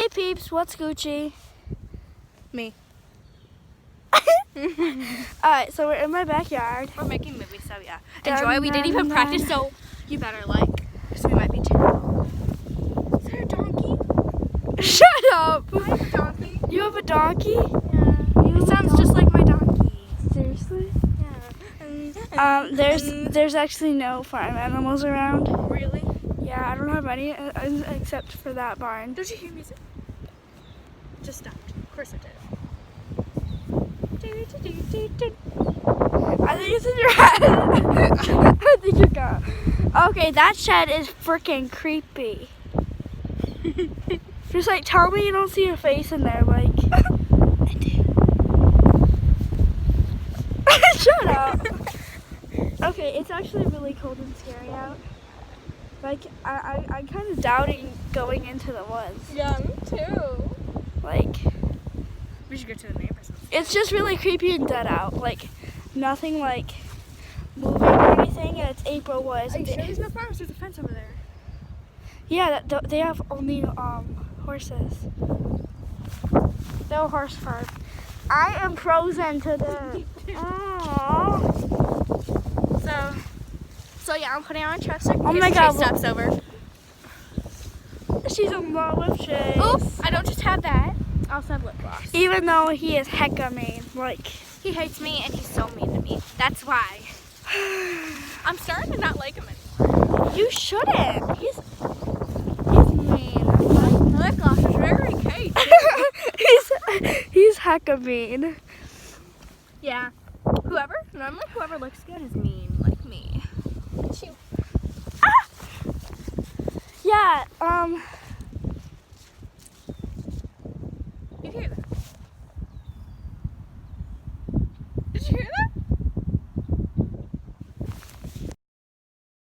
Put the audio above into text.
Hey peeps, what's Gucci? Me. Alright, so we're in my backyard. We're making movies, so yeah. Dun, Enjoy. We didn't even dun, practice, dun. so you better like, because we might be terrible. Is there a donkey? Shut up! I have a donkey. You have a donkey? Yeah. It sounds just like my donkey. Seriously? Yeah. There's actually no farm animals around. Really? Yeah, I don't have any except for that barn. Don't you hear music? Just stopped. Of course it did. I think it's in your head. I think you're gone. Okay, that shed is freaking creepy. Just like tell me you don't see your face in there, like. I do. Shut up. Okay, it's actually really cold and scary out. Like I'm kind of doubting going into the woods. Yeah, me too. Like We should go to the neighbors. it's just really creepy and dead out. Like nothing like moving or anything, and it's April Woods. Are you sure there's no farms? There's a fence over there. Yeah, they have only horses. No horse farm. I am frozen to the. So yeah, I'm putting on a truck so Oh my God, steps over. She's in love with Chase. Oof! I don't just have that. I also have lip gloss. Even though he is hecka mean, like. He hates me and he's so mean to me. That's why. I'm starting to not like him anymore. You shouldn't. He's mean. My lip gloss is very cake. he's hecka mean. Yeah. Normally whoever looks good is mean, like me. Chew. Yeah, Did you hear that? Did you hear that?